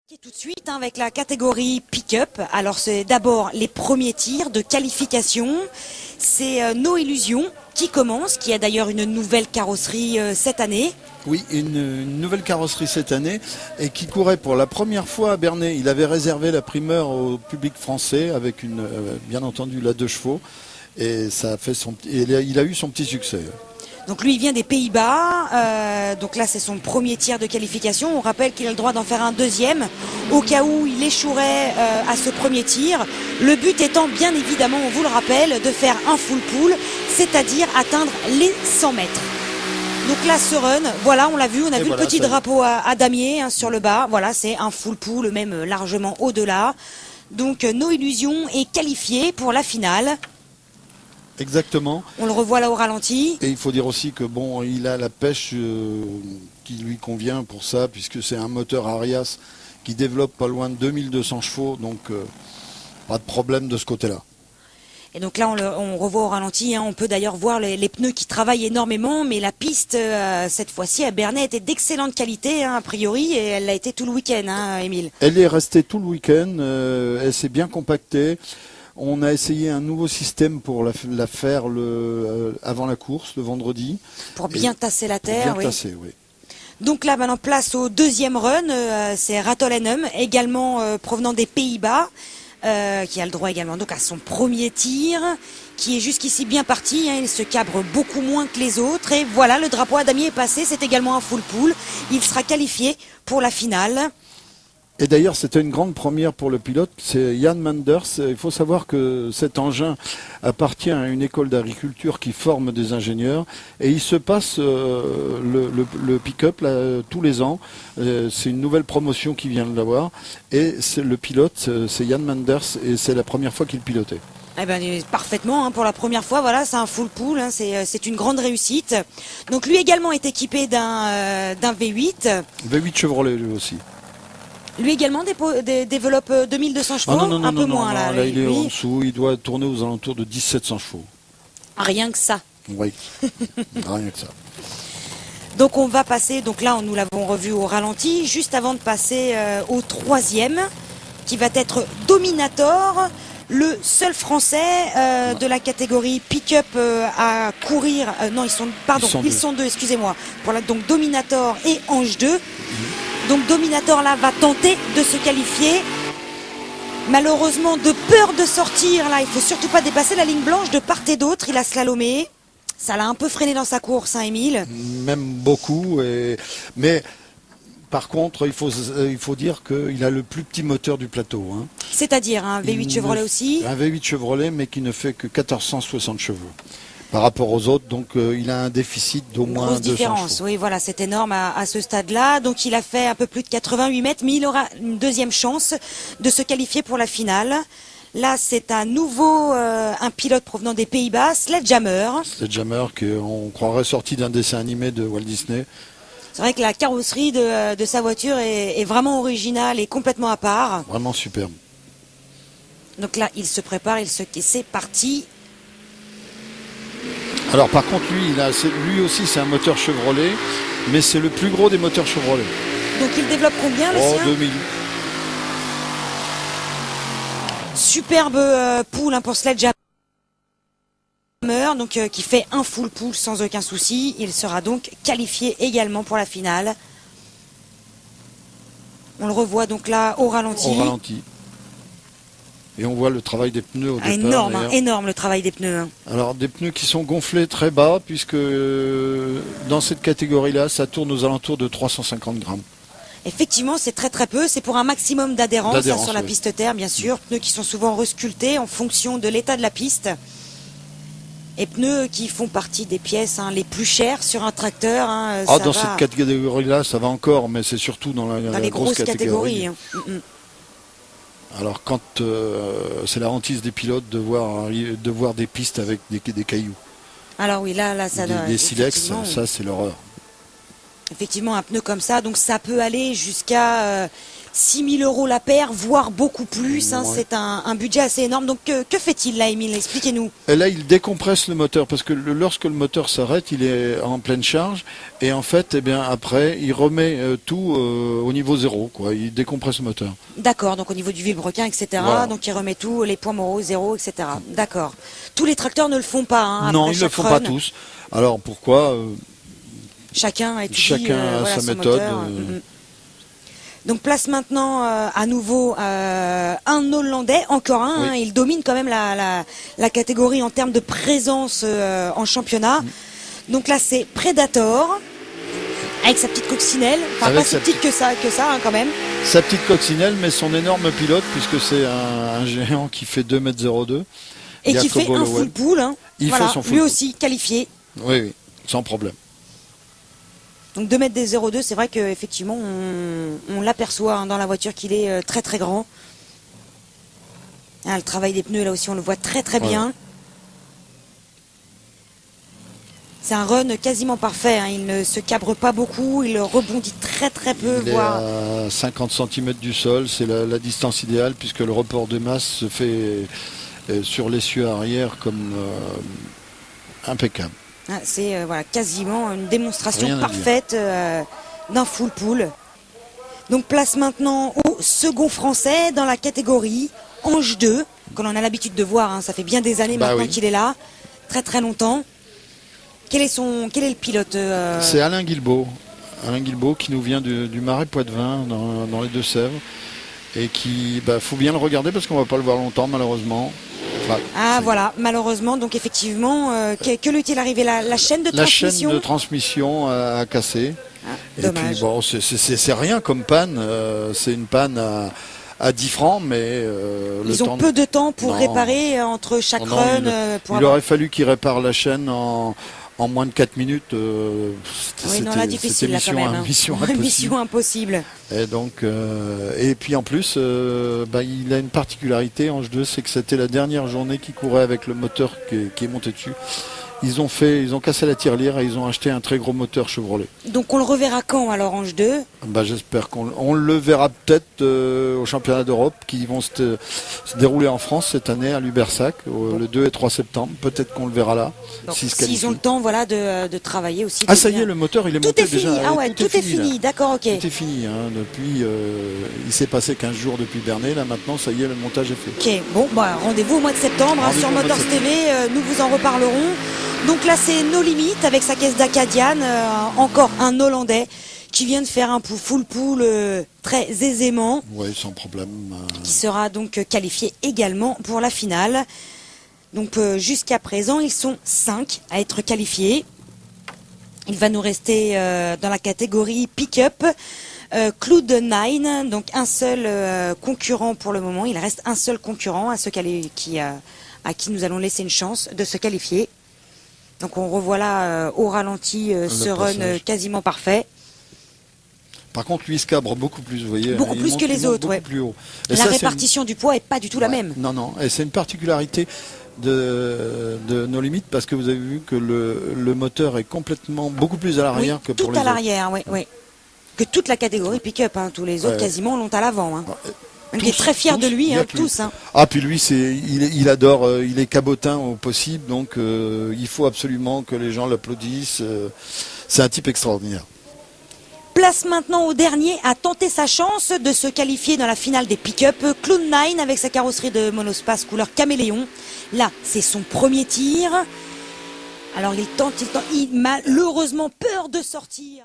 Tout de suite avec la catégorie pick-up. Alors c'est d'abord les premiers tirs de qualification. C'est No Illusion qui commence, qui a d'ailleurs une nouvelle carrosserie cette année. Oui, une nouvelle carrosserie cette année et qui courait pour la première fois à Bernay. Il avait réservé la primeur au public français avec bien entendu la 2 chevaux et ça a fait il a eu son petit succès. Donc lui il vient des Pays-Bas, donc là c'est son premier tir de qualification. On rappelle qu'il a le droit d'en faire un deuxième au cas où il échouerait à ce premier tir. Le but étant bien évidemment, on vous le rappelle, de faire un full pool, c'est-à-dire atteindre les 100 mètres. Donc là ce run, voilà on l'a vu, on a vu voilà, le petit drapeau à damier sur le bas, voilà c'est un full pool, même largement au-delà. Donc No Illusion est qualifié pour la finale. Exactement. On le revoit là au ralenti. Et il faut dire aussi que bon, il a la pêche qui lui convient pour ça, puisque c'est un moteur Arias qui développe pas loin de 2200 chevaux, donc pas de problème de ce côté-là. Et donc là, on revoit au ralenti, on peut d'ailleurs voir les pneus qui travaillent énormément, mais la piste, cette fois-ci, à Bernay, était d'excellente qualité, a priori, et elle l'a été tout le week-end, Émile. Elle est restée tout le week-end, elle s'est bien compactée. On a essayé un nouveau système pour la faire avant la course, le vendredi. Pour bien tasser la terre, oui. Tasser, oui. Donc là, maintenant, place au deuxième run, c'est Ratolenum, également provenant des Pays-Bas, qui a le droit également donc à son premier tir, qui est jusqu'ici bien parti, il se cabre beaucoup moins que les autres. Et voilà, le drapeau à damier est passé, c'est également un full pool. Il sera qualifié pour la finale. Et d'ailleurs, c'était une grande première pour le pilote, c'est Jan Manders. Il faut savoir que cet engin appartient à une école d'agriculture qui forme des ingénieurs. Et il se passe le pick-up tous les ans. C'est une nouvelle promotion qui vient de l'avoir. Et le pilote, c'est Jan Manders, et c'est la première fois qu'il pilotait. Eh ben, parfaitement, pour la première fois, voilà, c'est un full pool, c'est une grande réussite. Donc lui également est équipé d'un V8. V8 Chevrolet lui aussi. Lui également développe 2200 chevaux, un peu moins là. Là il est en dessous, il doit tourner aux alentours de 1700 chevaux. Rien que ça. Oui, rien que ça. Donc on va passer, donc là nous l'avons revu au ralenti, juste avant de passer au troisième, qui va être Dominator, le seul français de la catégorie pick-up à courir. Non, ils sont deux, excusez-moi. Donc Dominator et Ange 2. Donc Dominator là va tenter de se qualifier. Malheureusement, de peur de sortir, là, il faut surtout pas dépasser la ligne blanche de part et d'autre. Il a slalomé. Ça l'a un peu freiné dans sa course, Émile. Même beaucoup. Mais par contre, il faut dire qu'il a le plus petit moteur du plateau. C'est-à-dire un V8 Chevrolet aussi. Un V8 Chevrolet, mais qui ne fait que 1460 chevaux. Par rapport aux autres, donc il a un déficit d'au moins 200 différence, chevaux. Oui, voilà, c'est énorme à ce stade-là. Donc il a fait un peu plus de 88 mètres, mais il aura une deuxième chance de se qualifier pour la finale. Là, c'est un nouveau, un pilote provenant des Pays-Bas, Sledgehammer. Sledgehammer, qu'on croirait sorti d'un dessin animé de Walt Disney. C'est vrai que la carrosserie de sa voiture est vraiment originale et complètement à part. Vraiment superbe. Donc là, il se prépare, c'est parti. Alors par contre, lui aussi c'est un moteur Chevrolet, mais c'est le plus gros des moteurs Chevrolet. Donc il développe combien le sien 2000. Superbe pool pour Sledgehammer, donc qui fait un full pool sans aucun souci. Il sera donc qualifié également pour la finale. On le revoit donc là au ralenti. Au ralenti. Et on voit le travail des pneus au départ. Énorme, énorme le travail des pneus. Alors des pneus qui sont gonflés très bas, puisque dans cette catégorie-là, ça tourne aux alentours de 350 grammes. Effectivement, c'est très très peu. C'est pour un maximum d'adhérence sur la piste terre, bien sûr. Pneus qui sont souvent resculptés en fonction de l'état de la piste. Et pneus qui font partie des pièces les plus chères sur un tracteur. Dans cette catégorie-là, ça va encore, mais c'est surtout dans la grosse catégorie. Alors quand c'est la hantise des pilotes de voir des pistes avec des cailloux. Alors oui, là ça des silex, ça c'est l'horreur. Effectivement, un pneu comme ça, donc ça peut aller jusqu'à 6 000 € la paire, voire beaucoup plus. Hein, Ouais. c'est un budget assez énorme. Donc que fait-il là, Émile? Expliquez-nous. Et là, il décompresse le moteur parce que lorsque le moteur s'arrête, il est en pleine charge et en fait, eh bien après, il remet tout au niveau zéro, quoi. Il décompresse le moteur. D'accord, donc au niveau du vilebrequin, etc. Voilà. Donc il remet tout, les points moraux, zéro, etc. D'accord. Tous les tracteurs ne le font pas. Hein, Non, après ils ne le chaque font pas run. tous. Alors pourquoi Chacun étudie Chacun a voilà, sa son méthode. moteur. Donc place maintenant à nouveau un Hollandais, encore un. Oui. Hein, il domine quand même la catégorie en termes de présence en championnat. Donc là c'est Predator avec sa petite coccinelle. Enfin Avec pas si sa petite que ça hein, quand même. Sa petite coccinelle, mais son énorme pilote, puisque c'est un géant qui fait 2,02 m. Et qui fait un full pool. Hein. Il voilà, fait son full lui pool. aussi qualifié. Oui, oui, sans problème. Donc 2 mètres des 0,2, c'est vrai qu'effectivement on l'aperçoit hein, dans la voiture qu'il est très très grand. Ah, le travail des pneus là aussi on le voit très très bien. Ouais. C'est un run quasiment parfait, hein. Il ne se cabre pas beaucoup, il rebondit très très peu, Il est voire... à 50 cm du sol, c'est la distance idéale puisque le report de masse se fait sur l'essieu arrière comme impeccable. Ah, c'est voilà, quasiment une démonstration Rien à dire. parfaite d'un full pool. Donc place maintenant au second français dans la catégorie Ange 2, que l'on a l'habitude de voir, hein. Ça fait bien des années Bah maintenant oui. qu'il est là, très très longtemps. Quel est le pilote C'est Alain Guilbault. Alain Guilbault qui nous vient du Marais Poitevin dans les Deux-Sèvres et qui, faut bien le regarder parce qu'on va pas le voir longtemps malheureusement. Enfin, Ah voilà, malheureusement, donc effectivement, que lui est-il arrivé la chaîne de la transmission chaîne de transmission a cassé. Ah, Et dommage. puis bon, c'est rien comme panne. C'est une panne à 10 francs, mais Ils ont peu de temps pour Non. réparer entre chaque Non, run. il Avoir- aurait fallu qu'il répare la chaîne en moins de 4 minutes. Oui, non, là, difficile, là, quand même. Hein. mission impossible. Mission impossible. Et donc, et puis en plus, il a une particularité, Ange 2, c'est que c'était la dernière journée qu'il courait avec le moteur qui est monté dessus. Ils ont cassé la tirelire et ils ont acheté un très gros moteur Chevrolet. Donc on le reverra quand alors, Ange 2? J'espère qu'on le verra peut-être au championnat d'Europe qui vont se dérouler en France cette année à Lubersac, le 2 et 3 septembre. Peut-être qu'on le verra là. Donc, s'il se s'ils qualifie. ont le temps voilà, de travailler aussi. Ah de ça y bien- est, le moteur il est Tout monté est fini. déjà. Ah ouais, tout est là. fini. D'accord, ok. Tout est fini. Hein. Depuis, il s'est passé 15 jours depuis Bernay. Là maintenant, ça y est, le montage est fait. Ok, bon, rendez-vous au mois de septembre hein, Rendez-vous sur au mois de Motors TV, nous vous en reparlerons. Donc là c'est No Limit avec sa caisse d'Acadian, encore un Hollandais qui vient de faire un full pool très aisément, Oui, sans problème. qui sera donc qualifié également pour la finale. Donc jusqu'à présent ils sont 5 à être qualifiés. Il va nous rester dans la catégorie pick-up. Cloud9, donc un seul concurrent pour le moment. Il reste un seul concurrent à qui nous allons laisser une chance de se qualifier. Donc on revoit là au ralenti ce run passage. quasiment parfait. Par contre, lui, il se cabre beaucoup plus, vous voyez. Beaucoup Il plus monte- que il les monte autres, beaucoup ouais. plus haut. Et La ça, c'est une- répartition du poids est pas du tout la Ouais. même. Non, non. Et c'est une particularité de No Limit parce que vous avez vu que le moteur est complètement beaucoup plus à l'arrière Oui, que pour tout les à autres. l'arrière, oui, oui. Que toute la catégorie pick-up, hein, tous les autres Ouais. quasiment l'ont à l'avant. Hein. Tous, Il est très fier de tous, lui, il y a hein, que lui. tous. Hein. Ah, puis lui, il adore, il est cabotin au possible, donc il faut absolument que les gens l'applaudissent. C'est un type extraordinaire. Place maintenant au dernier à tenter sa chance de se qualifier dans la finale des pick-up. Cloud9 avec sa carrosserie de monospace couleur caméléon. Là, c'est son premier tir. Alors il tente, il malheureusement peur de sortir.